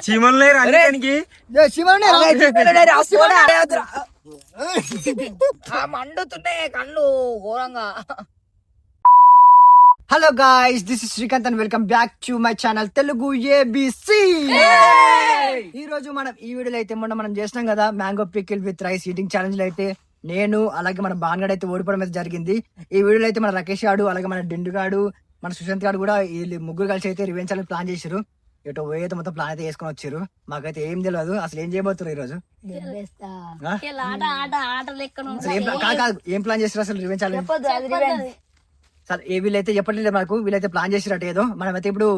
చీమలు మండుతున్నాయి కళ్ళు ఘోరంగా. Hello guys, this is Srikanth and welcome back to my channel Telugu ABC. ఈ రోజు మనం ఈ వీడియోలో అయితే మనం చేసినాం కదా mango pickle with rice eating challenge అయితే నేను అలాగే మన బాన్గాడు అయితే ఓడిపోవడం అయితే జరిగింది. ఈ వీడియోలో అయితే మన రాకేష్ గాడు అలాగే మన డిండు గాడు మన సుశాంత్ గాడు కూడా వీళ్ళు ముగ్గురు కలిసి అయితే రివెంజ్ ఛాలెంజ్ ప్లాన్ చేశారు. ఇటు అయితే మొత్తం ప్లాన్ అయితే వేసుకొని వచ్చారు. మాకైతే ఏం తెలియదు అసలు ఏం చేయబోతున్నారు ఈ రోజు. కాదు ఏం ప్లాన్ చేస్తారు అసలు రివెంజ్ ఛాలెంజ్? సరే వీళ్ళైతే చెప్పట్లేదు మనకు, వీళ్ళైతే ప్లాన్ చేసినట్టు ఏదో. మనమైతే ఇప్పుడు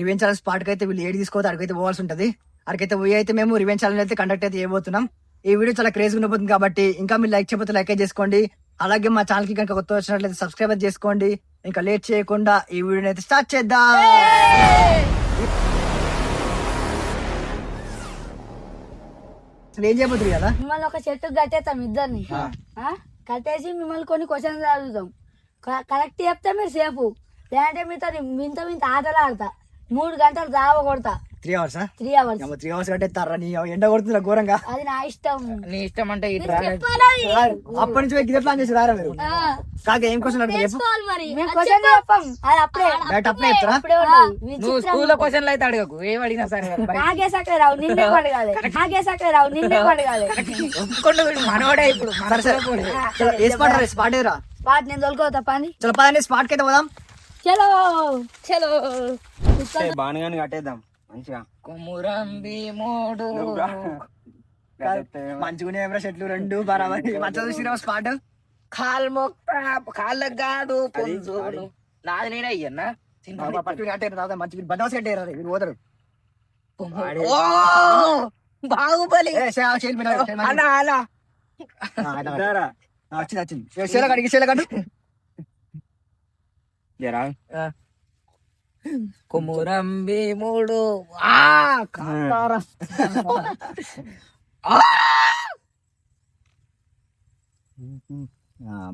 రివెంజ్ ఛాలెంజ్ స్పాట్ కి అయితే వీళ్ళు ఏడు తీసుకోవద్దు అక్కడికైతే పోవాల్సి ఉంటది. అక్కడికైతే పోయి అయితే మేము రివెంజ్ ఛాలెంజ్ అయితే కండక్ట్ అయితే చేయబోతున్నాం. ఈ వీడియో చాలా క్రేజ్ ఉండబోతుంది కాబట్టి ఇంకా మీరు లైక్ చేయకపోతే లైక్ చేసుకోండి. అలాగే మా ఛానల్ కి కనుక కొత్త వచ్చినట్లయితే సబ్స్క్రైబ్ చేసుకోండి. ఇంకా లేట్ చేయకుండా ఈ వీడియోని అయితే స్టార్ట్ చేద్దాం. ఏం చేయబోతుంది కదా, మిమ్మల్ని ఒక చెట్టు కట్టేస్తాం ఇద్దరిని. కట్టేసి మిమ్మల్ని కొన్ని క్వశ్చన్స్ అడుగుతాం. కరెక్ట్ చెప్తే మీరు సేపు, లేదంటే మీతో ఆటలు ఆడతా. 3 గంటలు దావ కొడతా. 3 hours 3 hours 3 hours కట్టేస్తారా? నీ ఎండ కొడుతుందా ఘోరంగా? అది నా ఇష్టం. నీ ఇష్టం అంటే అప్పటి నుంచి ఇదే ప్లాన్ చేసి రారా మీరు? కాక ఏం క్వశ్చన్ అడుగుతా చెప్పు. మేము క్వశ్చన్ చెప్పాం, అది అప్పుడే అప్పుడే చెప్తారా? నువ్వు స్కూల్లో క్వశ్చన్లు అయితే అడగకు, ఏం అడిగినా సరే. నాగే సక్కగా రావు, నిన్నే పడగాలి. నాగే సక్కగా రావు, నిన్నే పడగాలి. ఒప్పుకుంటూ మనోడే ఇప్పుడు స్పాట్ ఏరా స్పాట్ నేను తొలుకోతా పని. చలో పదండి స్పాట్ కి అయితే పోదాం. చలో చలో బాణగాని కట్టేద్దాం మంచిగా. కొమురంబి మోడు మంచిగానే చెట్లు 2 బరాబరి మంచిగా చూసినా స్పాట్. కాలు మొక్క కాళ్ళకు కాదు పొంజోను నాది నేనే అయ్యన్నా. మంచి బందోబస్తు కట్టేరా మీరు పోతారు. బాహుబలి అలా అలా వచ్చింది వచ్చింది శీలగడ్డు కొమురంబి మూడు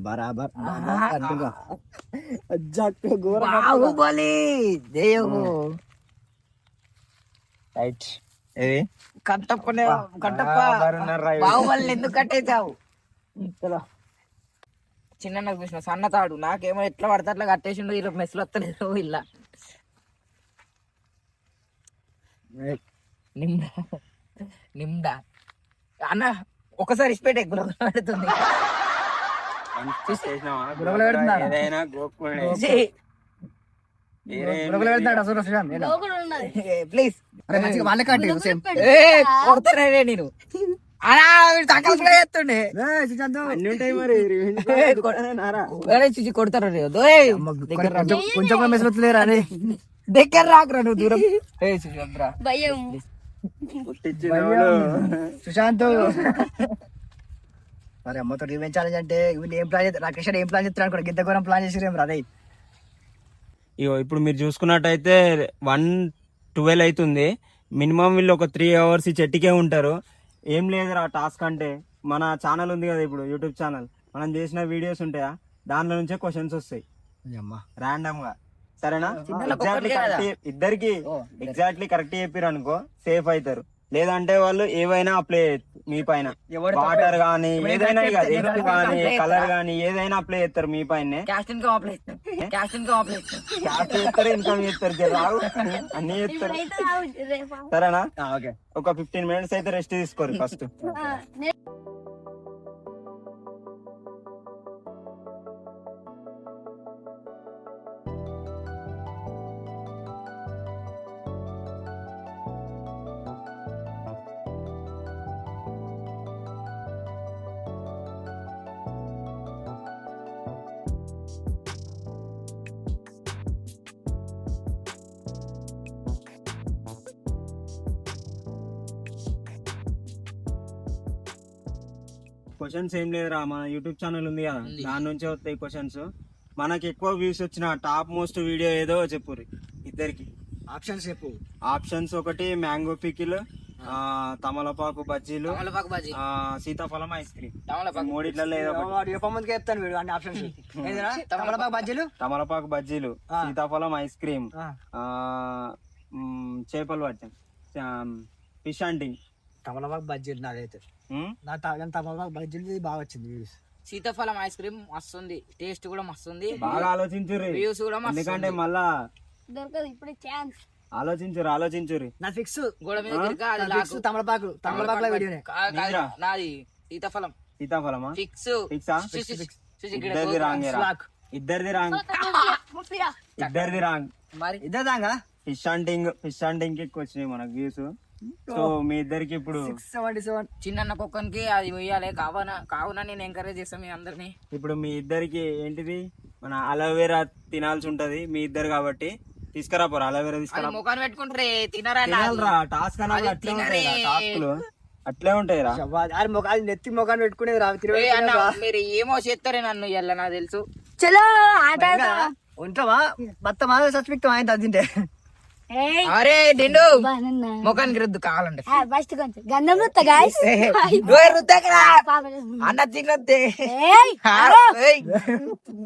బరాబర్ బాహుబలి దేవు రైట్. కట్టప్పనే కట్టప్ప బాహుబలిని ఎందుకు కట్టేసావు? చిన్న నాకు చూసిన సన్నతాడు, నాకేమో ఎట్లా పడితే అట్లా కట్టేసిండు. ఇలా మెస్లు వస్తలేదు ఇలా. నిమ్డా నిమ్డా అన్న ఒకసారి ఇచ్చిపెట్టే గురగురపెడుతుంది. ప్లీజ్ కొడతానే నేను అలా చేస్తుండే కొడతారు. కొంచెం మెసలేరా అని దగ్గర రాకురా నువ్వు దూరం. సుశాంత్ మరి అమ్మతో రివెంజ్ ఛాలెంజ్ అంటే వీళ్ళు ఏం ప్లాన్ చేస్తారు? రాకేష్ ఏం ప్లాన్ చేస్తారు అనుకో, గింత ఘోరం ప్లాన్ చేసారు ఏం రాదే. ఇగో ఇప్పుడు మీరు చూసుకున్నట్టయితే 1:12 అవుతుంది. మినిమం వీళ్ళు ఒక 3 hours ఈ చెట్టుకే ఉంటారు. ఏం లేదురా టాస్క్ అంటే, మన ఛానల్ ఉంది కదా ఇప్పుడు యూట్యూబ్ ఛానల్, మనం చేసిన వీడియోస్ ఉంటాయా దాంట్లో నుంచే క్వశ్చన్స్ వస్తాయి ర్యాండమ్ గా. సరేనా? ఇద్దరికి ఎగ్జాక్ట్లీ కరెక్ట్ చెప్పారు అనుకో సేఫ్ అవుతారు. లేదంటే వాళ్ళు ఏవైనా అప్లై మీ పైన, వాటర్ గానీ ఏదైనా కానీ కలర్ గానీ ఏదైనా అప్లై చేస్తారు మీ పైన. క్యాస్ట్ చేస్తారు, ఇన్కమ్ చేస్తారు, జరావు అన్ని చేస్తారు. సరేనా? ఒక 15 minutes అయితే రెస్ట్ తీసుకోరు ఫస్ట్. క్వశ్చన్స్ ఏం లేదురా, మన యూట్యూబ్ ఛానల్ ఉంది కదా దాని నుంచే వస్తాయి క్వశ్చన్స్. మనకి ఎక్కువ వ్యూస్ వచ్చిన టాప్ మోస్ట్ వీడియో ఏదో చెప్పు ఇద్దరికి. ఆప్షన్స్ చెప్పు. ఆప్షన్స్ ఒకటి మ్యాంగో పికిల్, తమలపాకు బజ్జీలు, సీతాఫలం ఐస్ క్రీమ్. మూడిట్లలో ఏదో తమలపాకు బజ్జీలు, సీతాఫలం ఐస్ క్రీమ్, చేపలు పట్టాం, ఫిష్ హంటింగ్. తమలపాకు బజ్జీలు నాదైతే తమలపాకు బజ్జీలు బాగా వచ్చింది వ్యూస్. సీతాఫలం ఐస్ క్రీమ్ మస్తుంది, టేస్ట్ కూడా మస్తుంది, బాగా ఆలోచించుర్రి, వ్యూస్ కూడా మస్తు. ఎందుకంటే మళ్ళా దొరకదు ఇప్పుడు ఛాన్స్. ఆలోచించుర్రి. నా ఫిక్స్ గోడ మీద గిరికా అది లాకు. తమలపాకుల వీడియోనే. నాది సీతాఫలమా ఫిక్స్. ఫిక్సా ఇద్దరిది రాంగ్. మరి ఇద్దరు దాంగా ఫిష్ హంటింగ్ కి వచ్చినాయి మనకు వ్యూస్. సో మీ ఇద్దరికి ఇప్పుడు 677. చిన్న కుక్కనికి అది వేయాలి కావున నేను ఎంకరేజ్ చేస్తాను మీ అందరినీ. ఇప్పుడు మీ ఇద్దరికి ఏంటిది మన అలోవెరా తినాల్సి ఉంటది మీ ఇద్దరు కాబట్టి తీసుకురా పోరా అలోవెరా తీసుకురా. ముఖాన్ని పెట్టుకుంటారే తినరా టాస్క్ అన్నప్పుడు అట్లే ఉంటాయి టాస్క్లు, అట్లే ఉంటాయిరా. అది నెత్తి ముఖాన్ని పెట్టుకునేది రా మీరు ఏమో చేస్తారే నన్ను ఇయ్యాల నాకు తెలుసు. చలో ఆట ఉంటావా బత్తమా సస్పెక్ట్ ఆయన తింటే. అరే దిండు ముఖానికి రుద్దు కావాలంటే ఫస్ట్ కొంచెం గంధం రుత్త గాయస్ అన్న తినొద్దే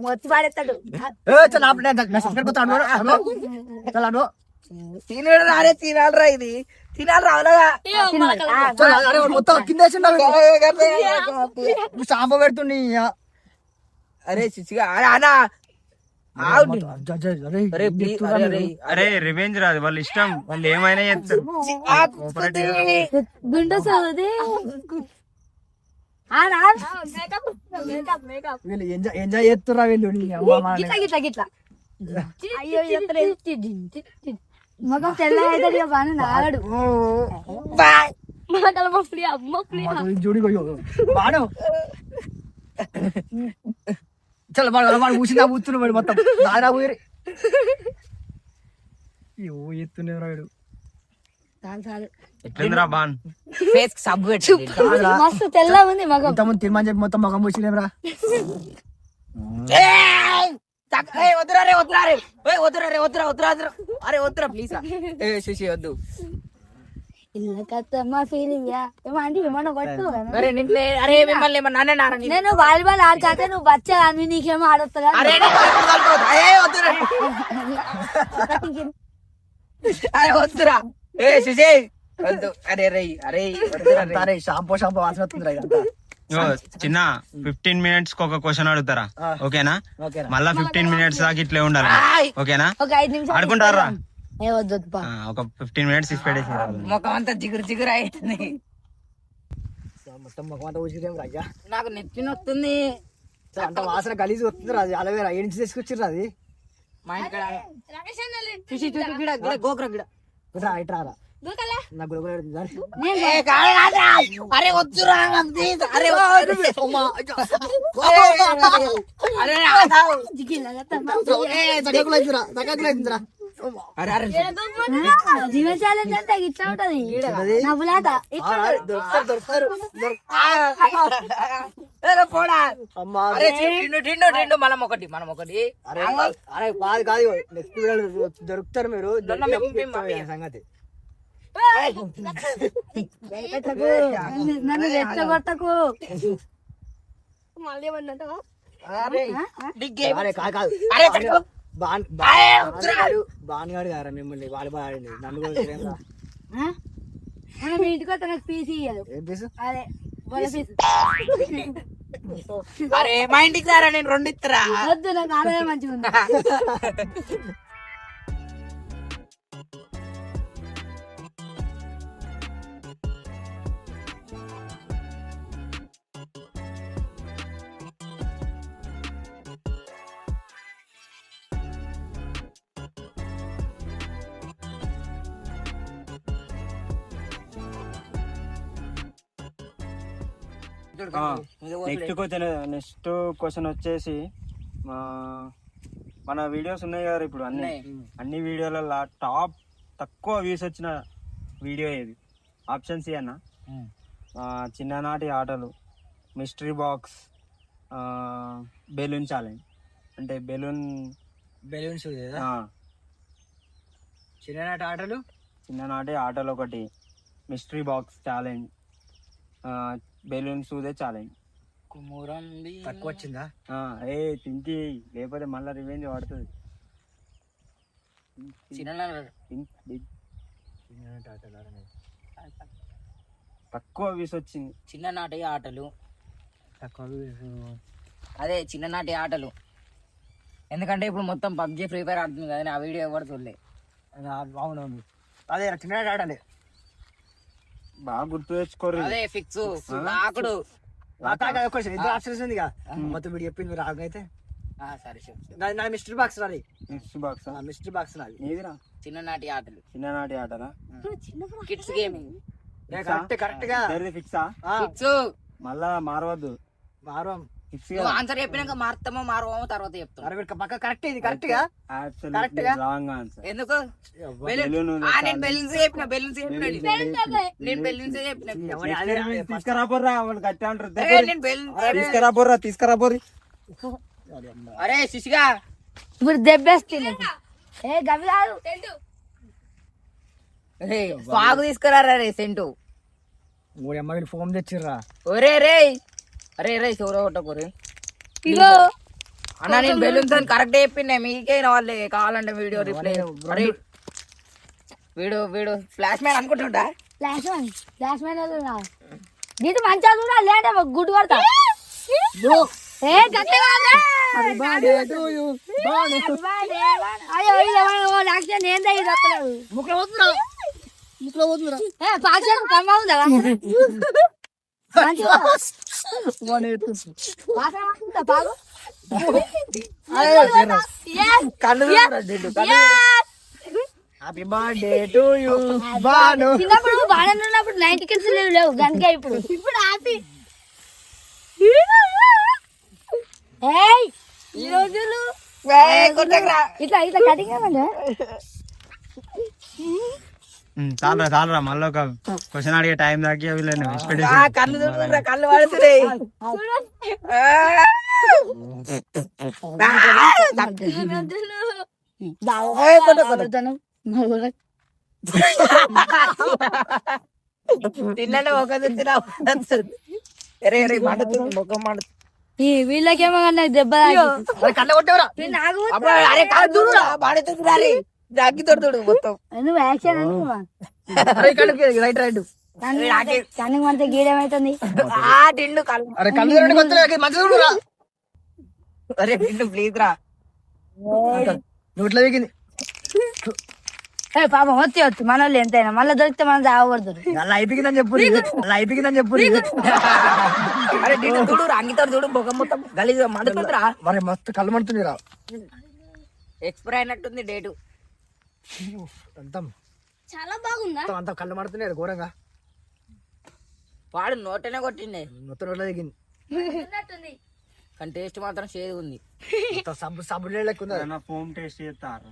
మొత్తి పాడేస్తాడు. తినడు రారే తినాలరా ఇది తినాలరా అవలగా మొత్తం కింద షాంపూ పెడుతుంది. అరే చిచ్చిగా అరే అన్నా అరే రివెంజ్ రాదు, వాళ్ళ ఇష్టం, వాళ్ళు ఏమైనా చేస్తారు. గుండె సోది వీళ్ళు ఎంజాయ్ చేస్తుర్రా వీళ్ళు. గిట్లా గిట్లా అయ్యో మొగం తెల్ల అయితే బాగా నాగడు జోడి బాను చల్ వాడు కూర్చున్నా కూర్చున్నాడు మొత్తం దారా పోయి ఎత్తున్నారు వాడు. ఎట్లుందిరా బాన్ ఫేస్ సబ్బు మస్తు తెల్ల ఉంది మగం. ఇంతకుముందు తినమని చెప్పి మొత్తం మొగం పూసిలేమరా. వద్దురా ప్లీజ్ శశి వద్దు. నేను వాలీబాల్ ఆడతాతే నువ్వు బచ్చా అని నీకేమో ఆడొస్తా. వద్దురా శశి వద్దు. అరే అరే షాంపూ వాసన వస్తుంది. చిన్న 15 minutes ఒక క్వశ్చన్ అడుగుతారా, ఓకేనా? మళ్ళా 15 minutes దాకా ఇట్లే ఉండాలి, ఓకేనా? ఒక 5 నిమిషాలు ఆడుకుంటారా? వద్దు ఒక 15 minutes ఇచ్చి ముఖం అంతా జిగురు అవుతుంది. మొత్తం ముఖం అంతా ఊసిరేమరా అయ్యా. నాకు నెత్తి నొస్తుంది. అంత వాసన గలీజ్ వస్తుంది రా. అది అలవేరా ఏ నుంచి తీసుకొచ్చిర్రు అది? మా ఇంటికాడ గోకుర గిడ ఇట్రా నాకు అరే వద్దురా అరే జీవశాల అంటే ఇట్లా ఉంటది నవ్వులాట. మనం ఒకటి కాదు నెక్స్ట్ దొరుకుతారు మీరు సంగతి. నన్ను రెచ్చగొట్టకు. బాన్గాడు గారా మిమ్మల్ని వాలీబాల్ ఆడింది నన్ను కూడా మనం ఇంటికి వస్తే నాకు పీస్ ఇయ్యదు. ఏం పీసు? అదే బొల్ల పీస్. అరే మా ఇంటికి రారా నేను 2 ఇస్తారా. వద్దు నాకు ఆడదే మంచిగా ఉంది. నెక్స్ట్ క్వశ్చన్ వచ్చేసి మన వీడియోస్ ఉన్నాయి కదా ఇప్పుడు అన్ని వీడియోలలో టాప్ తక్కువ వ్యూస్ వచ్చిన వీడియో ఏది? ఆప్షన్ సి అన్న. చిన్ననాటి ఆటలు, మిస్టరీ బాక్స్, బెలూన్ ఛాలెంజ్. అంటే బెలూన్స్ చిన్ననాటి ఆటలు ఒకటి, mystery box challenge, balloons challenge. తక్కువ వచ్చిందా? తింకి లేకపోతే మళ్ళీ రివెంజ్ పడుతుంది. తక్కువ వీస్ వచ్చింది. చిన్ననాటి ఆటలు, తక్కువ views. అదే చిన్ననాటి ఆటలు. ఎందుకంటే ఇప్పుడు మొత్తం పబ్జి ఫ్రీ ఫైర్ ఆడుతుంది కదా, ఆ వీడియో ఎవరు చూడలే. అవునవును, అదే చిన్న ఆడాలి. బాగా గుర్తు తెచ్చుకోరు. అదే ఫిక్స్ ఆకుడు. ఇద్దరు ఆప్షన్స్ ఉంది మొత్తం వీడు చెప్పింది రాగైతే సరే చెప్పు. నా మిస్టర్ బాక్స్ నాది, బాక్స్ మిస్టర్ బాక్స్ నాది. ఏదిరా? చిన్ననాటి ఆటలు, చిన్ననాటి ఆటనా? Kids gaming. కరెక్ట్ గా ఫిక్సా? ఫిక్స్. మళ్ళా మారవద్దు. మారం ఫిక్స్ నువ్వు ఆన్సర్ చెప్పినాక మారుతామో మారవమో తర్వాత చెప్తాను. పక్క కరెక్ట్, ఇది కరెక్ట్ గా Absolutely wrong answer. ఎందుకు? బెలూన్ నేను బెలూన్స్ చెప్పిన, బెలూన్స్ చెప్పిన, నేను బెలూన్స్ చెప్పిన. తీసుకురాపోర్రా, వాళ్ళు కట్టా అంటారు. నేను బెలూన్స్. తీసుకురాపోర్రి. అరే శిశిగా ఇప్పుడు దెబ్బేస్తుంది. ఏ గవి కాదు. రే సాగు తీసుకురారా రే సెంటు. మూడు అమ్మాయిలు ఫోన్ తెచ్చిర్రా. ఒరే రే, అరే రే చోర కొట్టకూరే ఇగో అన్న. నేను బెలూన్స్ అని కరెక్ట్ చెప్పిండే, మీకే వాళ్ళే కావాలంటే వీడియో రిప్లై. అరే వీడు ఫ్లాష్ మ్యాన్ అనుకుంటుంటా. ఫ్లాష్ మ్యాన్ గీత మంచిగా చూడాలి, లేదంటే గుడ్డు కొడతా. ఏ గట్టిగా happy birthday to you Banu. చిన్నప్పుడు బాగా ఉన్నప్పుడు 90 కిడ్స్ లేవు గనుక ఇప్పుడు హ్యాపీ. ఈ రోజులు ఇట్లా ఇట్లా కటింగ్ చాలరా మళ్ళీ ఒక క్వశ్చన్ అడిగే టైం దాకా వీళ్ళని కళ్ళు చూడరా, కళ్ళు పడుతున్నాయి. తిన్నాడు ఒక తిన్నా. రే రే మండుతుంది, ముఖం మండుతుంది. వీళ్ళకేమో కానీ దెబ్బ కళ్ళ కొట్టేవరా. అరే కాదు చూడురా, బాడుతుంది రే. అగ్గి తోడుతుడు మొత్తం. నువ్వు యాక్షన్ అనుకున్నా రైట్ రైట్. కన్నుకు మంచి గీడేమైతుంది. ఆ టిండు కళ్ళు. అరే కళ్ళు మంచిగా చూడురా. అరే టిండు ప్లీజ్ రా. నోట్లో దిగింది. పాపం వచ్చి మన వాళ్ళు ఎంతైనా మళ్ళీ దొరికితే మనం చావబడుతుంది. అలా అయిపోయిందని చెప్పు, అలా అయిపోయిందని చెప్పు. అరే టిండు చూడు, అంగితో చూడు, ముఖం మొత్తం గలీజ్ మండుతుందిరా. మరి మస్తు కళ్ళు మండుతుంది రా. ఎక్స్పైర్ అయినట్టుంది డేటు. అంతా చాలా బాగుందా. అంతా కళ్ళు మండుతున్నాయి ఘోరంగా. వాడు నోటనే కొట్టిండే, మొత్తం నోట్లో దిగింది. కానీ టేస్ట్ మాత్రం చేదు ఉంది. సబ్బు సబ్బు నీళ్ళకి ఉంది. ఫోమ్ టేస్ట్ చేస్తారు.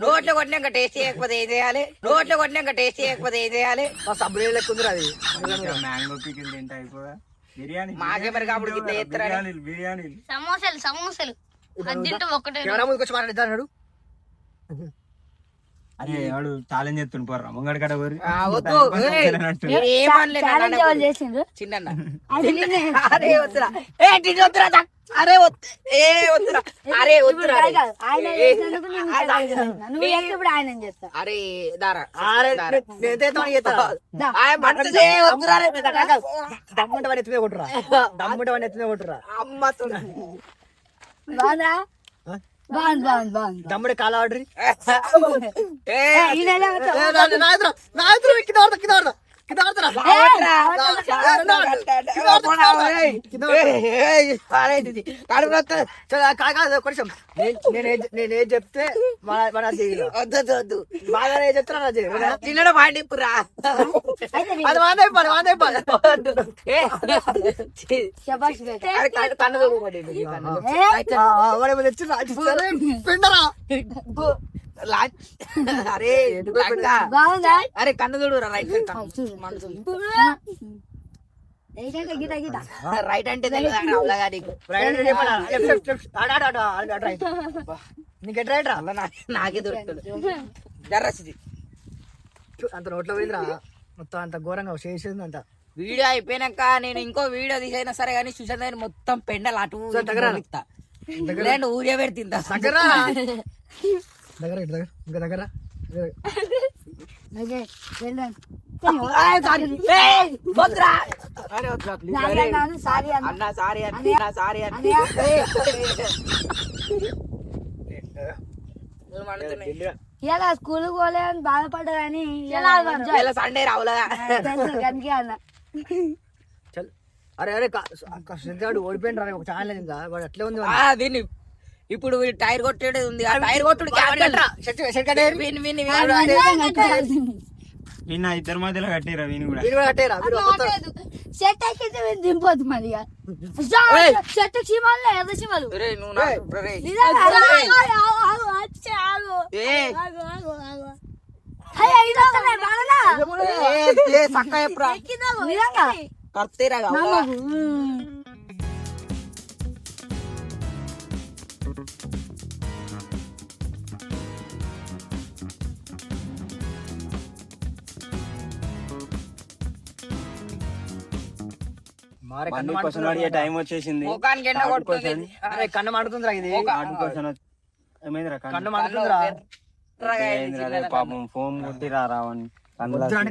నోట్లో కొట్టినాక టేస్ట్ చేయకపోతే ఏం చేయాలి? నోట్లో కొట్టినాక టేస్ట్ చేయకపోతే ఏం చేయాలి? సబ్బు నీళ్ళకి ఉంది అది. మ్యాంగో పికిల్ తింటే అయిపోదా? బిర్యానీ మాకే మరి కాబట్టి గిట్ల చేస్తారా? బిర్యానీ సమోసాలు కెమెరా ముందుకు వచ్చి మాట్లాడిద్దాడు. అదే వాడు ఛాలెంజ్ చేస్తుండు పోర్రా ముంగడి కడ పోరి. వద్దు ఏమనలేదు చేసిండ్రు చిన్న. అరే వద్దురా, ఏ టిండు వద్దురా, అరే వద్దు, ఏ వద్దురా, అరే వద్దురా. ఆయన చేసినందుకు నువ్వు చేస్తే ఇప్పుడు ఆయన చేస్తా. అరే దారా దమ్ముంటే వాడిని ఎత్తిమే కొట్టురా. దమ్ముంటే వాడిని ఎత్తిమే కొట్టురా. అమ్మ బాగుందా? బాగుంది. దమ్ముడే కాల ఆర్డర్. కొంచెం నేనేం చెప్తే వద్దు బాగా చెప్తున్నా తినడం వాడిపురా. అది వాందైపోయి కన్ను పిండరా. అరే బాగుందా? అరే కన్ను చూడురా. రైట్ అంటే నీకు రైట్ రా. నాకే దొరుకుతుంది జర్రసిది. అంత నోట్లో పోయిందిరా మొత్తం, అంత ఘోరంగా చేసేది అంత. వీడియో అయిపోయినాక నేను ఇంకో వీడియో తీసైనా సరే కానీ సుశాంత్ గారి మొత్తం పెండలు అటు నేను ఊరే పెడుతుందా దగ్గర దగ్గర ఇంకా దగ్గర ఓకే వెళ్ళండి సారీ అన్న సారీ అన్న సారీ అన్న ఇలా స్కూల్ పోలేదని బాధపడ్డా కానీ ఇలా సండే రావులగా అందుకే అన్న చల్ అరే అరే శ్రద్ధాడు ఓడిపోయిన రా ఒక ఛానల్ ఇంకా వాడు అట్లే ఉంది దీన్ని ఇప్పుడు టైర్ కొట్టేది ఉంది ఆ టైర్ కొట్టుడు నిన్న ఇద్దరు మధ్యలో కట్టిరా వీని కూడా సెట్ అయితే దింపొద్దు మరి సెట్ చీమలు ఎర్ర చీమలు క్వశ్చన్ అడిగే టైం వచ్చేసింది. ముఖానికి ఎండ కొట్టుకుంది కన్ను మండుతుందిరా ఇది ఏమైందిరా కన్ను మండుతుందిరా పాపం ఫోన్ కొట్టి రావని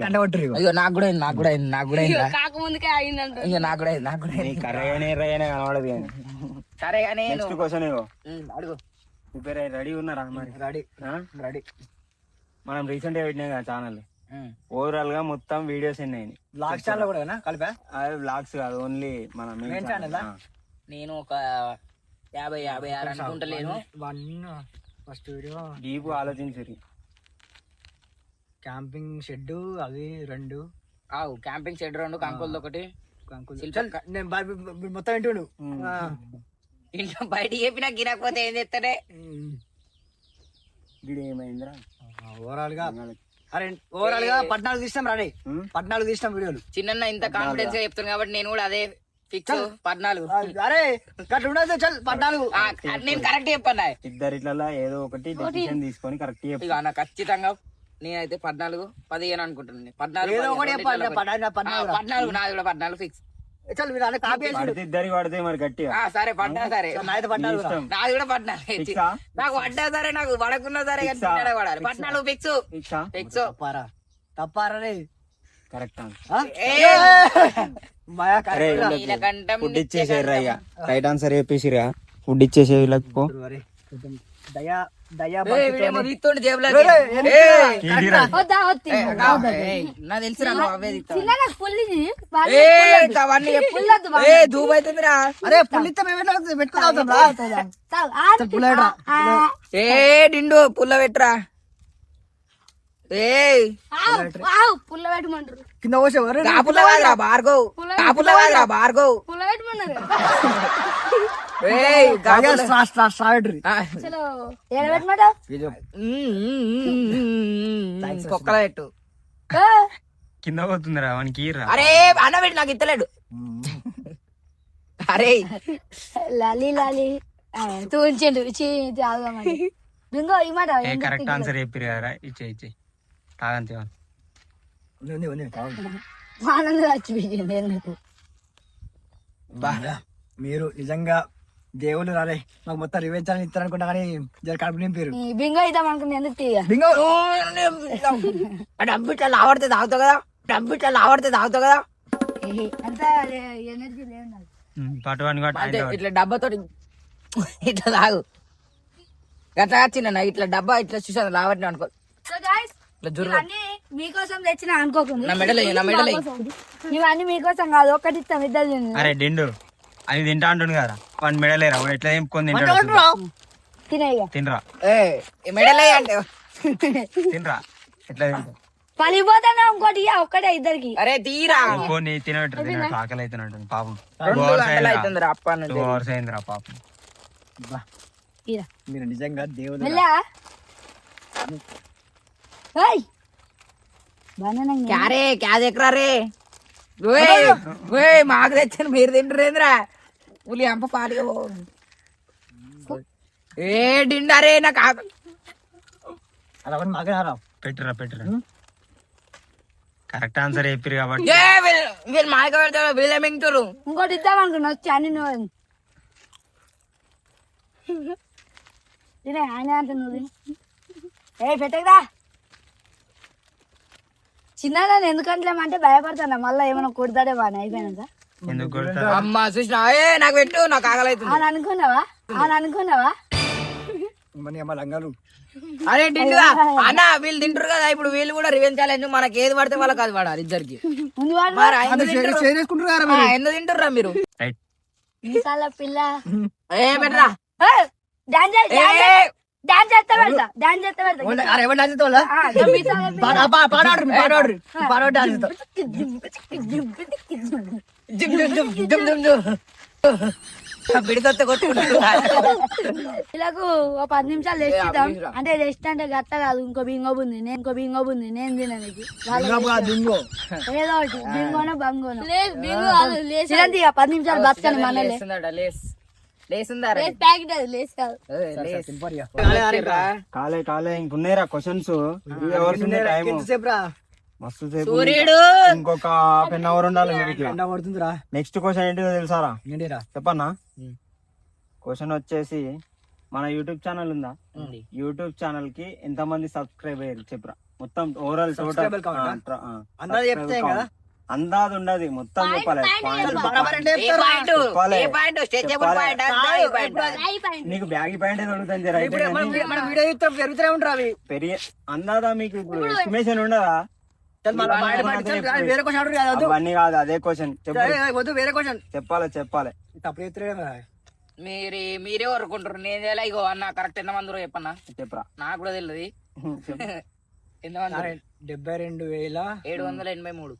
కండ కొట్టురు అయ్యో నాకు కూడా అయింది నాకు కూడా అయింది నాకు కూడా అయింది కాకముందుకే అయిందంట అయ్యో నాకు కూడా అయింది నాకు కూడా అయింది కర్రగానే ఎర్రగానే కనబడదు కానీ సరే కానీ నెక్స్ట్ క్వశ్చన్ ఇగో అడుగు ప్రిపేర్ అయ్యి రెడీ ఉన్నారా మరి రెడీ రెడీ మనం రీసెంట్ గా పెట్టినాం కదా ఛానల్ ఓవరాల్ గా మొత్తం వీడియోస్ ఎన్ని అయినాయి బ్లాగ్ ఛానల్ కూడా కలిపా అవి వ్లాగ్స్ కాదు ఓన్లీ మన మెయిన్ ఛానల్ నేను ఒక 50-56 అనుకుంటలేను ఫస్ట్ వీడియో డీప్ ఆలోచించరు క్యాంపింగ్ షెడ్ అవి 2 క్యాంపింగ్ షెడ్ 2 కంకులది ఒకటి నేను మొత్తం వింటుండు ఇంట్లో బయట చెప్పినా గిరకపోతే ఏం చేస్తాడే వీడియో ఏమైందిరా ఓవరాల్ గా అరే ఓవరాల్ గా 14 తీసినాం రాడే 14 తీసినాం వీడియోలు చిన్న ఇంత కాన్ఫిడెన్స్ గా చెప్తాను కాబట్టి నేను కూడా అదే ఫిక్స్ 14 అరే గట్ల ఉండదు చల్ 14 నేను కరెక్ట్ చెప్పన్నా ఇద్దరిట్లలో ఏదో ఒకటి డెసిషన్ తీసుకొని కరెక్ట్ ఇక నాకు ఖచ్చితంగా నేనైతే 14-15 అనుకుంటున్నాను 14 ఏదో ఒకటి చెప్పాలి 14 నాది కూడా 14 ఫిక్స్ చల్ వీళ్ళు కాపీ ఇద్దరికి పడితే మరి గట్టిగా సరే పడ్డా సరే నాది 14 నాది కూడా 14 నాకు పడ్డా సరే నాకు పడకున్నా సరే కానీ పడాలి 14 ఫిక్స్ ఫిక్స్ తప్పారా రే కరెక్ట్ ఫుడ్ ఇచ్చేసేర్రా ఇక రైట్ ఆన్సర్ చెప్పేసిరా ఫుడ్ ఇచ్చేసే వీళ్ళకి పో దయా దయా తీస్తుండే జేబులో నాకు తెలుసురా దూబ్ అవుతుందిరా అరే పుల్లితో మేము పెట్టుకుందాం ఏ డిండు పుల్ల పెట్టరా పుల్ల పెట్టమంటారు కింద పోసేవారు కాపుల్ల కాదురా భార్గవ్ కాపుల్ల కాదురా భార్గవ్ పుల్ల పెట్టమన్నారు చలో ఏడ పెట్టమాట కుక్కల పెట్టు కింద పోతుందిరా వానికి అరే అన్న పెట్టి నాకు ఇత్తలేడు అరే లాలి లాలి తూంచండు తాగుదామని బింగో ఈ మాట కరెక్ట్ ఆన్సర్ చెప్పిరు కదా ఇచ్చే తాగంతే ఆనందం వచ్చిపోయింది ఎందుకు మీరు నిజంగా దేవుళ్ళు రాలే మాకు మొత్తం రివెంజ్ అని ఇస్తారనుకుంటా కానీ జర కడుపు నింపారు బింగో ఇద్దాం అనుకున్నా ఎందుకు తీయ బింగో డబ్బు ఇట్లా లావడితే తాగుతావు కదా డబ్బు ఇట్లా లావడితే తాగుతావు కదా అంత ఎనర్జీ లేదు నాకు అంటే ఇట్లా డబ్బాతో ఇట్లా తాగు గట్లా వచ్చిందన్న ఇట్లా డబ్బా ఇట్లా చూసాను లావట్ని అనుకో సో గైస్ ఇట్లా జుర్రు ఇవన్నీ మీకోసం తెచ్చిన అనుకోకుండా నా మెడలే ఇవన్నీ మీకోసం కాదు ఒక్కటి ఇస్తాం ఇద్దరు అరే డిండు అది తింటా అంటుండు కదా వాడిని మెడలేరా వాడు ఎట్లా తెంపుకొని తింటాడు తినేయ్యా తినరా మెడలే అంటే తినరా ఎట్లా తింటా పలిపోతానా ఇంకోటి ఒక్కటే ఇద్దరికి అరే తీరా పోనీ తినబెట్టరు తినట్టు ఆకలి అవుతున్నట్టు పాపం 2 గంటలు అవుతుందిరా అప్ప 2 hours అయిందిరా పాపం మీరు నిజంగా దేవుడు వెళ్ళా క్యారే క్యా దగ్గర రే మాకు తెచ్చాను మీరు తింటారేంద్రా పులి అంప పాలి ఏ డిండారే నాకు అలా మాట్లాడారా పెట్టిరా కరెక్ట్ ఆన్సర్ చెప్పిరు కాబట్టి వీళ్ళు మాకు పెడతారు వీళ్ళే మింగుతారు ఇంకోటి ఇద్దాం అనుకున్నా చాని నువ్వు తినే ఆయన అంత నువ్వు ఏ పెట్టకరా చిన్న ఎందుకంటలేమంటే భయపడతాను మళ్ళీ ఏమైనా కొడతాడేమో అని అయిపోయినాక ఎందుకు కొడతారు? అమ్మ చూసినా నాకు పెట్టు నాకు ఆకలైతుంది. అని అనుకున్నావా మరి అమ్మ లంగాలు అరే డిండుగా అన్న వీళ్ళు తింటారు కదా ఇప్పుడు వీళ్ళు కూడా రివెంజ్ ఛాలెంజ్ మనకి ఏది పడితే వాళ్ళకి అది పడాలి ఇద్దరికి. ముందు వాడు మరి ఎందుకు తింటుర్రా మీరు? రైట్. మీసాల పిల్ల ఏ పెట్టరా డాన్స్ చేస్తా పెడతా అరే ఎవరు డాన్స్ చేస్తావా? మీసాల పిల్ల పాడాడు డాన్స్ చేస్తావు. జిమ్ జిమ్ జిమ్ జిమ్ జిమ్ జిమ్ బిడితొత్తే కొట్టుకుంటారు. పిల్లకు ఒక 10 నిమిషాలు రెస్ట్ ఇద్దాం. అంటే రెస్ట్ అంటే గట్ట కాదు, ఇంకో బింగో బుంది నేను తినడానికి బింగో ఏదో ఒకటి బింగోనో బంగోనో తినండి. 10 నిమిషాలు బతకండి మనలే. కాలే ఇంకున్నాయిరా క్వశ్చన్స్. టైం ఎంతసేపు రా? మస్తు సేపు. సూర్యుడు ఇంకొక హాఫ్ అన్ అవర్ ఉండాలి మీరు ఇట్లా. ఎండ పడుతుందిరా. నెక్స్ట్ క్వశ్చన్ ఏంటిదో తెలుసారా? ఏంటిరా? చెప్పన్నా. క్వశ్చన్ వచ్చేసి మన యూట్యూబ్ ఛానల్ ఉందా? యూట్యూబ్ ఛానల్ కి ఎంత మంది సబ్స్క్రైబ్ అయ్యారు చెప్పరా? మొత్తం ఓవరాల్ Subscriber count ఆ? అందరూ చెప్తే కదా. అందాది ఉండదు, మొత్తం చెప్పాలి. బరాబర్ అంటే చెప్తారా? నీకు బ్యాగి పాయింట్ అడుగుతాను జర. ఇప్పుడు మనం వీడియో చూస్తే పెరుగుతూనే ఉంటారు అవి. పెరిగే అందాదా మీకు ఇప్పుడు ఎస్టిమేషన్ ఉండదా? చల్ మళ్ళా వేరే క్వశ్చన్ అడుగు కదా. అవన్నీ కాదు, అదే క్వశ్చన్ చెప్పు. వద్దు వేరే క్వశ్చన్ చెప్పాలి. తప్పుడు చెప్తారేమో. మీరే వరుకుంటారు. నేను తెలియదు. ఇగో అన్న కరెక్ట్ ఎంత మంది చెప్పన్నా? చెప్పరా. నాకు కూడా తెలియదు ఎంత మంది. 72,783.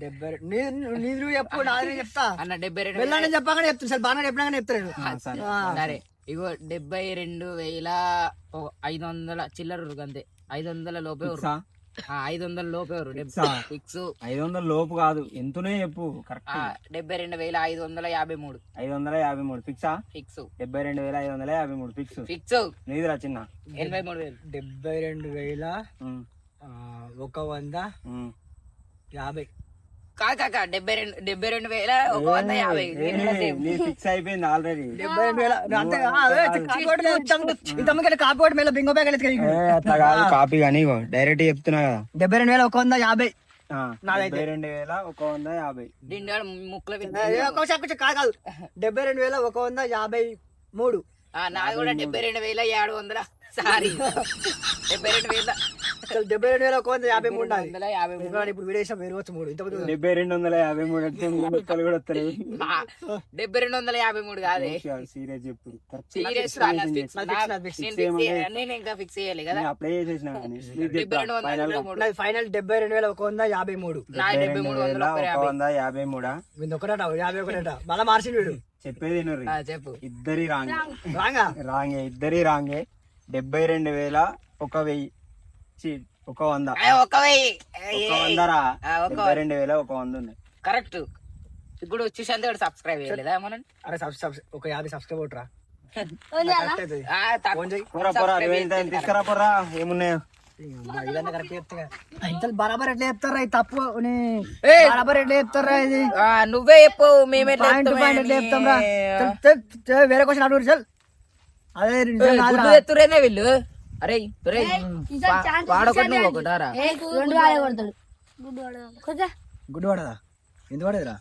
72 నీరు చెప్పు, నాదే చెప్తా అన్న. 72 వెళ్ళాలని చెప్పగానే చెప్తాను సార్. బాగా చెప్పినాగానే చెప్తాను. సరే ఇగో 72,500 చిల్లర అంతే. 500 లోపే 500 లోపే ఫిక్స్. 500 లోపు కాదు, ఎంతనే చెప్పు కరెక్ట్. 72,553. 553 ఫిక్సా? ఫిక్స్. 72,553 ఫిక్స్. ఫిక్స్ నీదిరా చిన్న. 83,000. 72,150. కాక 72,150. నీ ఫిక్స్ అయిపోయింది already. 72,000 copy Mela Bingo bag అట్లా కాదు కాపీ కానీ డైరెక్ట్ చెప్తున్నా కదా. 72,150. 72,150. డిండాడు ముక్కుల కాదు 72,153. నాది కూడా 72,700. సారీ 72,000. 72,153. ఇప్పుడు వీడేసాం వేరువచ్చు 3. 72,153 అంటే ముక్కలు కూడా వస్తాయి. 72,153 కాదే. సీరియస్ చెప్పు. సీరియస్ నేను ఇంకా ఫిక్స్ చేయాలి కదా. అప్లై చేసేసిన ఫైనల్ 72,153. 73,153. ఒకటట 51. మళ్ళా మార్చింది వీడు. చెప్పేది చెప్పు. ఇద్దరి రాంగే. రాంగా ఇద్దరి రాంగే. 72,100. 100. 72,100 ఉంది. కరెక్ట్. ఇప్పుడు చూసేంత సబ్స్క్రైబ్ చేయలేదా మనం? అరే ఒక 50 సబ్స్క్రైబ్ అవుట్రా. తీసుకురా పోరా. ఏమున్నాయో కరెక్ట్ చెప్తా. బరాబర్ ఎట్లా చెప్తారా? ఇది తప్పు. బరాబర్ ఎట్లా చెప్తారా? ఇది నువ్వే చెప్పు. మేమే చెప్తాం రా. వేరే క్వశ్చన్ అడుగు చల్. అదే ఎత్తురేనే వీళ్ళు. అరే వాడొకటి నువ్వు ఒకటారా? గుడ్ వాడదా? ఎందుకు వాడేదిరా?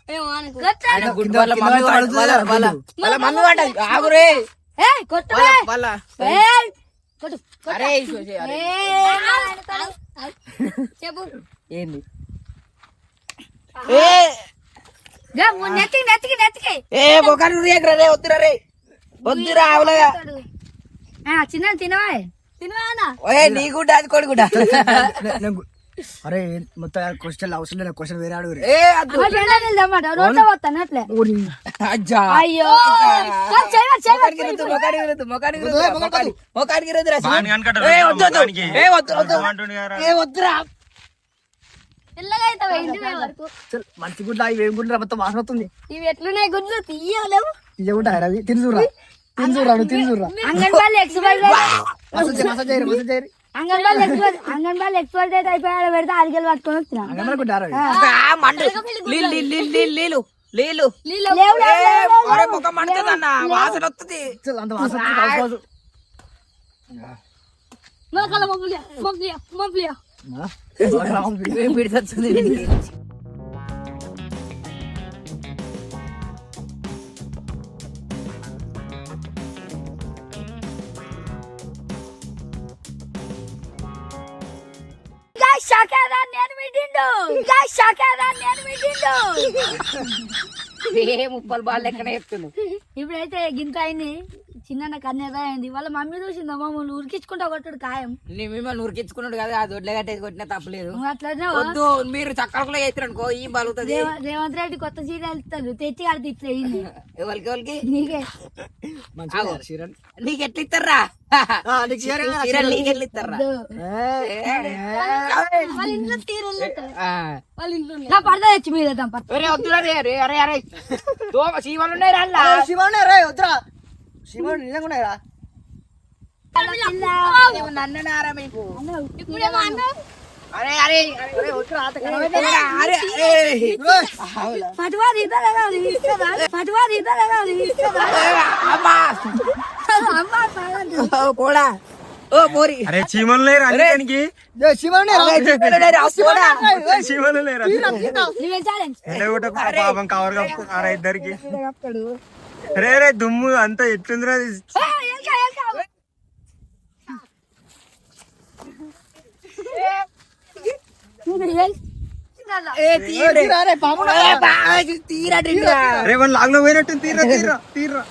మమ్మీ వాడది. ఆగురే. చెప్పు ఏంది? వద్దురా అవలగా. చిన్న తినవా నీ గుడ్డ అది కొడు గుడ్డ. అరే మొత్తం క్వశ్చన్ అవసరం లేదు. క్వశ్చన్ వేరే అడుగు. అయ్యో వద్దురా. మంచి గుడ్లు అవి ఏం గుడ్లు మొత్తం వాసన వస్తుంది. ఇవి ఎట్లున్నాయి గుడ్లు? తీయలేవు. ఇవ్వటాయి అవి. తినసూరా అంగన్వాడీ ఎక్స్పైర్ అంగన్వాడీ ఎక్స్పైర్ అయితే అయిపోయాడు. పెడితే అరిగెలు పట్టుకొని వచ్చిన వాసన వస్తుంది. అంత వాసన పిడిచొచ్చింది ముప్పలు బాల్ లెక్కనే చెప్తుండు. ఇప్పుడైతే గింత అయింది, చిన్న కన్యగా అయింది. వాళ్ళ మమ్మీ చూసిందా మమ్మల్ని ఉరికించుకుంటా కొట్టాడు ఖాయం. మిమ్మల్ని ఉరికించుకున్నాడు కదా, అది వడ్లే కట్టేది కొట్టినా తప్పలేదు. నువ్వు అట్లనే వద్దు, మీరు చక్కడకులో చేస్తారు అనుకో ఈ బలుగుతుంది. రేవంత్ రెడ్డి కొత్త చీరలు ఇస్తాడు, తెచ్చి ఆడితే ఇట్లా అయింది ఎవరికి నీకే. నీకు ఎట్లా ఇస్తారా? చీరలు నీకు ఎట్లా ఇస్తారా? వాళ్ళ ఇంట్లో చీరలు ఉంటాయి. వాళ్ళ ఇంట్లో నా పడద తెచ్చి మీద వద్దురా రే అరే అరే అరే శివాలు ఉన్నాయి రా శివనే రా వద్దురా, శివుడు నిజంగా ఉన్నాయిరా. నన్ననారా మీకు ఇప్పుడేమో అన్న అరే అరే పటువారి కూడా ఓ పోరి అరే చీమలు లేరు అన్నికి, శివనే చీమలు లేరు నువ్వే ఛాలెంజ్. పాపం కవర్ కప్పుకున్నారా ఇద్దరికి. రే రే దుమ్ము అంతా ఎట్లుందిరా ఇది? రే వాళ్ళు లాగ్లో పోయినట్టు తీర్రా తీర్రా తీర్రా.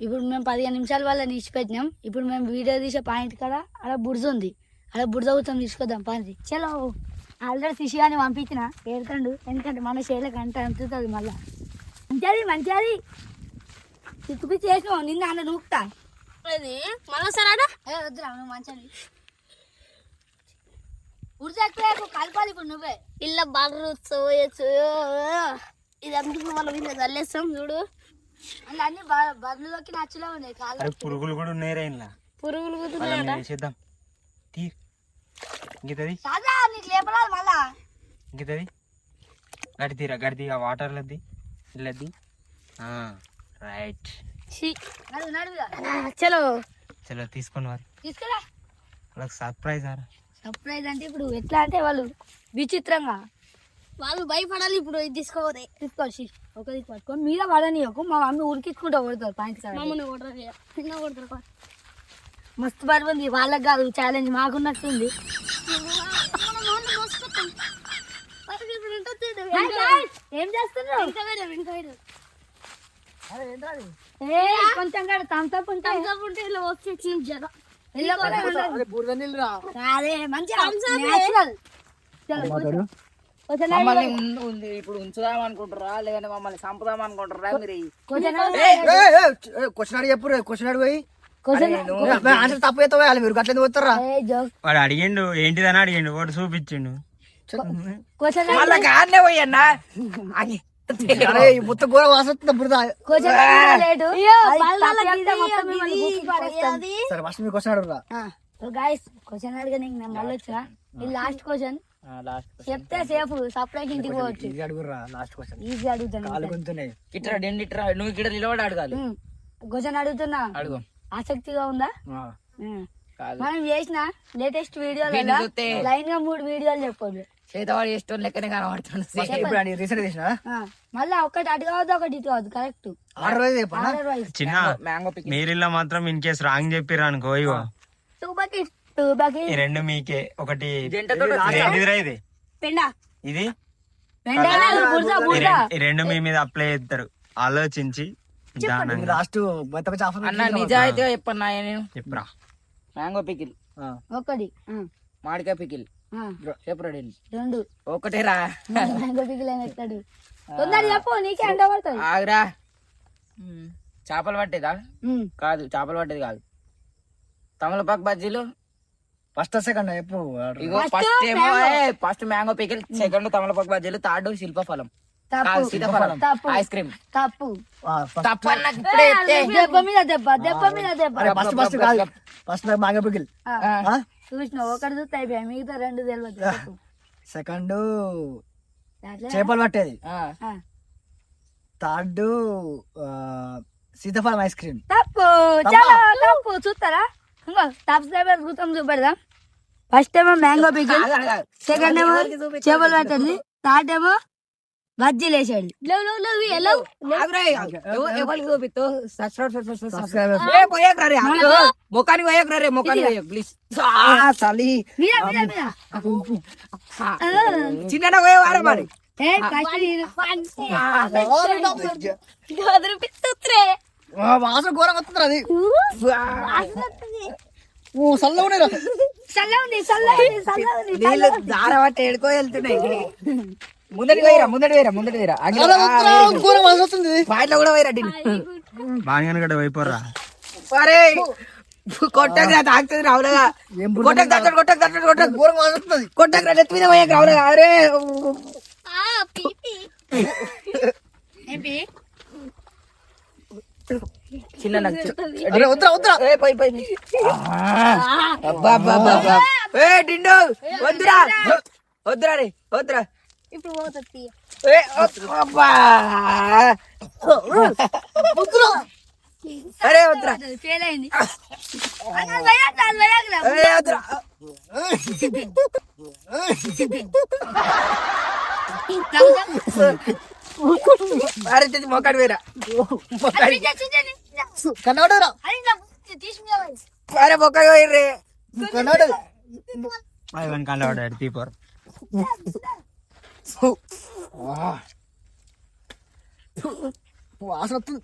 ఇప్పుడు మేము 15 నిమిషాల వల్ల నిలిచిపెట్టినాం. ఇప్పుడు మేము వీడియో తీసే పాయింట్ కదా, అలా బుర్జ ఉంది, అలా బుర్జ కూర్చొని తీసుకొద్దాం పాయింట్. చలో ఆల్రెడీ శిశుగాని పంపించిన ఏడుకండు, ఎందుకంటే మన చేయలేక అంటే అంతుంది మళ్ళా. మంచిది పిచ్చి చేసినావు నిన్న అన్న నూకుతా మళ్ళా సరాడా వద్దురా నువ్వు మంచిది ఉడిచెక్కు కలపాలి. ఇప్పుడు నువ్వే ఇలా బాగా ఇది అందుకు మనం ఇంకా చల్లేస్తాం చూడు. అందులో అన్ని బదులులోకి నచ్చులో ఉన్నాయి కాళ్ళు. పురుగులు కూడా ఉన్నాయి ఇలా, పురుగులు చేద్దాం. తీర్ ఇంకది కాదా నీకు లేపరాదు మళ్ళా. ఇంకది గడి తీరా గడి ఆ వాటర్ లద్ది ఇల్లద్ది. రైట్ నడువుగా చలో చలో తీసుకొని వారు తీసుకురా. వాళ్ళకి సర్ప్రైజ్ ఆరా. సర్ప్రైజ్ అంటే ఇప్పుడు ఎట్లా అంటే వాళ్ళు విచిత్రంగా వాళ్ళు భయపడాలి. ఇప్పుడు ఇది తీసుకోవద్దే తీసుకోవచ్చు, ఒక పట్టుకొని మీద పడనీయకు. మా మమ్మీ ఉరికించుకుంటా కొడతారు పాయింట్ సార్. మమ్మల్ని కొడతారు చిన్న కొడతారు. మస్తు పడిపోయింది వాళ్ళకి కాదు ఛాలెంజ్ మాకున్నట్టుంది. ఏం చేస్తున్నారు? కొంచెం కాదు థమ్స్అప్ ఉంటాయి. అదే మంచిగా natural. మమ్మల్ని ఇప్పుడు ఉంచుదాం అనుకుంటారా లేదంటే మమ్మల్ని చంపుదాం అనుకుంటారా? మీరు క్వశ్చన్ అడిగి చెప్పు, క్వశ్చన్ అడిగి పోయి ఆన్సర్ తప్పు అవుతావా మీరు అట్లా పోతారా? వాడు అడిగిండు ఏంటిదని అడిగిండు, వాడు చూపించిండు. వాళ్ళకి ఆడనే పోయన్నా మొత్తం ఘోర వాసన బురద. సరే ఫస్ట్ మీ క్వశ్చన్ అడుగురా. క్వశ్చన్ అడిగా నీకు నేను మళ్ళీ వచ్చిన లాస్ట్ క్వశ్చన్ చెప్తే సేఫ్ సప్లైకి ఇంటికి పోవచ్చు. అడుగురా లాస్ట్ క్వశ్చన్. ఈజీ అడుగుతాను. ఇట్రా ఇట్రా నువ్వు ఇక్కడ నిలబడి అడగాలి. క్వశ్చన్ అడుగుతున్నా, అడుగు. ఆసక్తిగా ఉందా? మనం చేసిన లేటెస్ట్ వీడియోలు చూస్తే లైన్ గా 3 వీడియోలు చెప్పండి. చేతవాడు చేసిన లెక్కనే కనబడుతుంది. మళ్ళా ఒకటి అటు కావద్దు ఒకటి ఇటు కావద్దు, కరెక్ట్. చిన్న మీరిల్లా మాత్రం ఇన్ కేసు రాంగ్ చెప్పిర్రు అనుకో, ఇగో ఈ రెండు మీకే. ఒకటి ఏంటిదిరా ఇది? పెండా ఇది ఈ రెండు మీ మీద అప్లై చేస్తారు. ఆలోచించి లాస్ట్ అన్న నిజాయితీగా చెప్పన్నా నేను చెప్పరా. మ్యాంగో పికిల్ ఒకటి, మామిడికాయ పికిల్ చెప్పు. 2 ఒకటేరా మ్యాంగో పికిల్ అని ఎత్తాడు. తొందర చెప్పు, నీకే ఎండ పడుతుంది. ఆగురా. చేపలు పట్టేదా? కాదు, చేపలు పట్టేది కాదు. తమలపాకు బజ్జీలు ఫస్ట్ సెకండ్ చెప్పు. ఇగో ఫస్ట్ మ్యాంగో పికిల్, సెకండ్ తమలపాకు బజ్జీలు, థర్డ్ శిల్పఫలం సీతాఫలం ఐస్ క్రీమ్. తప్పు తప్పు దెబ్బ మీద దెబ్బ, దెబ్బ మీద దెబ్బ. ఫస్ట్ మ్యాంగో పికిల్ చూసినావు, ఒకటి చూస్తే అయిపోయాయి, మిగతా 2 తెలియదు. సెకండ్ చేపలు పట్టేది, థర్డ్ సీతాఫలం ఐస్ క్రీమ్. తప్పు, చాలా తప్పు. చూస్తారా? ఇంకో సబ్స్క్రైబర్ గుర్తం చూపెడదాం. ఫస్ట్ ఏమో మ్యాంగో పికిల్, సెకండ్ ఏమో చేపలు పట్టండి, థర్డ్ ఏమో బజ్జీలు వేసేయండి. ముఖానికి పోయకరా ముఖానికి పోయకు ప్లీజ్. చలి చిన్న పోయేవారా మరి. వాసన ఘోరంగా వస్తుంది అది. చల్లగా నీళ్ళు దార పట్టి ఎడుకో వెళ్తున్నాయి. ముందటి పోయిరా ఘోరం వాసన వస్తుంది. పాటలో కూడా పోయిరా బాగా గడ్డ వైపోర్రా. అరే కొట్టకు తాగుతుంది రావులగా. కొట్టకు ఘోరం వాసన వస్తుంది. కొట్టకు నెత్తి మీద పోయాక రావులగా. అరే చిన్న అరే వద్దురా ఏ డిండు వద్దురా వద్దురా రే వద్దురా. ఇప్పుడు పోతుంది. ఏ అబ్బా అరే వద్దురా ఫెయిల్ అయింది. ఏ వద్దురా. అరే తెచ్చి మొక్కడు వేరా కన్నడరా అరే మొక్కడు పోయిర్రే. కన్నడ కళ్ళవాడు తీపోరు. వాసన వస్తుంది.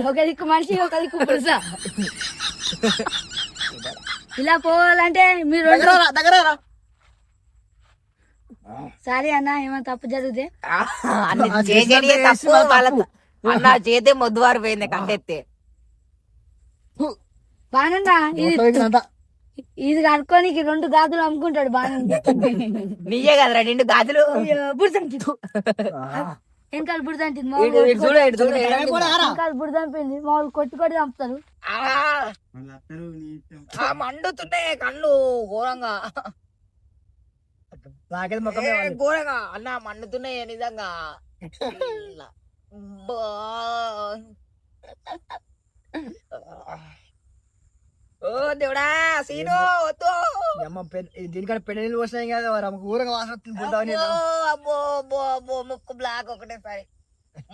ఒక దిక్కు మనిషి ఒక దిక్కు పురుష. ఇలా పోవాలంటే మీరు దగ్గర సారీ అన్న ఏమైనా తప్పు జరిగితే అన్న చేతే మొద్దువారు పోయింది కంటెత్తే. బానన్నా ఇది కనుక్కోనికి 2 గాజులు అమ్ముకుంటాడు బాగా. నీయే కదరా నిండు గాజులు. బుడదంటి వెనకాల బుడదంటి వెనకాల బుడదంపింది మామూలు కొట్టి చంపుతారు. మండుతున్నాయి కళ్ళు ఘోరంగా నాకేది మొక్కమే ఘోరంగా అన్న మండుతున్నాయి నిజంగా. ఓ దేవుడా సీను వద్దు. దీనికంటే పెళ్లి వస్తాయి కదా ఊరంగా వాసన వస్తుంది. అబ్బో అబ్బో అబ్బో ముక్కు బ్లాక్ ఒకటేసారి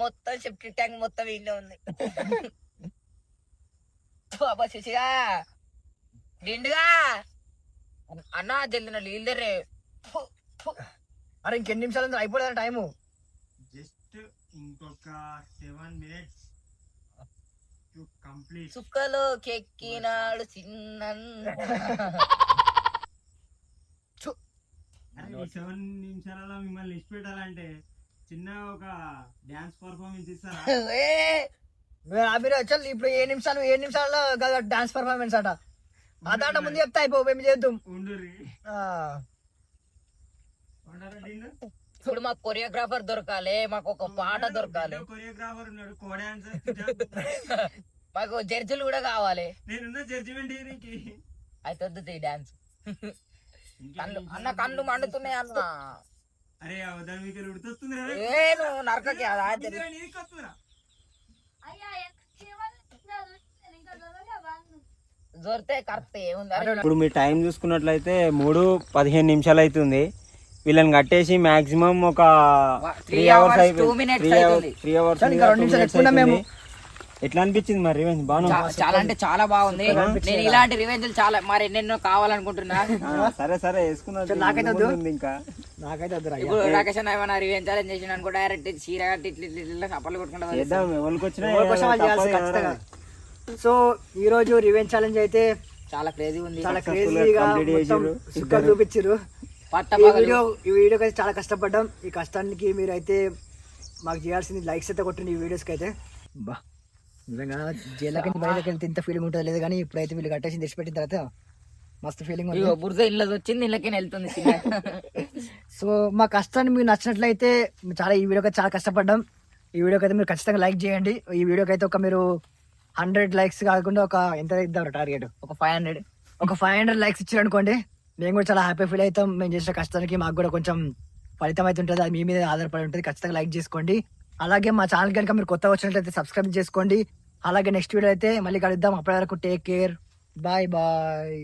మొత్తం సెప్టీ ట్యాంక్ మొత్తం ఇల్లే ఉంది. అబ్బా శశిగా నిండుగా అన్న జల్దిన నీళ్ళరే. అరే ఇంకెన్ని నిమిషాలు అయిపోలేదు టైము. జస్ట్ ఇంకొక 7 minutes కంప్లీట్. చుక్కలో కెక్కినాడు చిన్న 7 నిమిషాలలో మిమ్మల్ని ఇష్ట పెట్టాలంటే చిన్న ఒక డాన్స్ పర్ఫార్మెన్స్ ఇస్తారా? మీరు వచ్చారు ఇప్పుడు 7 నిమిషాల్లో డాన్స్ పర్ఫార్మెన్స్ అట. అదాట ముందు చెప్తా అయిపో మేము చేద్దాం. ఇప్పుడు మాకు కొరియోగ్రాఫర్ దొరకాలి, మాకు ఒక పాట దొరకాలి, కొరియోగ్రాఫర్ ఉన్నాడు, కో డాన్సర్, మాకు జడ్జిలు కూడా కావాలి. నేనున్న జడ్జిమెంట్ అయితే వద్దు ఈ డాన్స్. అన్న కళ్ళు మండుతున్నాయి అన్న. అరే దాని మీకు ఉడుతుంది నరకకి దొరితే కరెక్ట్ ఏముంది. ఇప్పుడు మీ టైం చూసుకున్నట్లయితే 3:15 నిమిషాలు అవుతుంది. వీళ్ళని కట్టేసి మాక్సిమం ఒక 3 hours ఎట్లా అనిపించింది మరి రివెంజ్? బాగా చాలా అంటే చాలా బాగుంది. నేను ఇలాంటి రివెంజ్ చాలా మరి ఎన్నెన్నో కావాలనుకుంటున్నా. సరే సరే వేసుకున్నా. నాకైతే ఇంకా ఇప్పుడు రాకేష్ అన్న ఏమైనా రివెంజ్ ఛాలెంజ్ చేసిన అనుకో డైరెక్ట్ చీర కట్టి ఇట్లా సపర్లు కొట్టుకుంటా చేద్దాం. ఎవరికి వచ్చినా. సో ఈ రోజు రివెంజ్ ఛాలెంజ్ అయితే చాలా క్రేజీ ఉంది. చాలా క్రేజీగా సుక్కలు చూపించారు. ఈ వీడియోకి అయితే చాలా కష్టపడ్డాం. ఈ కష్టానికి మీరు అయితే మాకు చేయాల్సింది లైక్స్ అయితే కొట్టండి ఈ వీడియోస్కి అయితే. బా నిజంగా జైల్లోకి బయటకి వెళ్తే ఇంత ఫీలింగ్ ఉంటుంది లేదు, కానీ ఇప్పుడైతే వీళ్ళు కట్టేసి తెచ్చిపెట్టిన తర్వాత మస్తు ఫీలింగ్ ఉంది. బుర్జ ఇళ్ళ వచ్చింది ఇళ్ళకి వెళ్తుంది. సో మా కష్టాన్ని మీకు నచ్చినట్లయితే చాలా ఈ వీడియోకి చాలా కష్టపడ్డాం. ఈ వీడియోకి అయితే మీరు ఖచ్చితంగా లైక్ చేయండి. ఈ వీడియోకి అయితే ఒక మీరు 100 లైక్స్ కాకుండా ఒక ఎంత ఇద్దాం టార్గెట్, ఒక 500 లైక్స్ ఇచ్చారనుకోండి, మేము కూడా చాలా హ్యాపీ ఫీల్ అవుతాం. మేము చేసిన కష్టానికి మాకు కూడా కొంచెం ఫలితం అయితే ఉంటుంది. అది మీ మీద ఆధారపడి ఉంటుంది. ఖచ్చితంగా లైక్ చేసుకోండి. అలాగే మా ఛానల్ కనుక మీరు కొత్తగా వచ్చినట్లయితే సబ్స్క్రైబ్ చేసుకోండి. అలాగే నెక్స్ట్ వీడియో అయితే మళ్ళీ కలుద్దాం. అప్పటి వరకు టేక్ కేర్. Bye bye.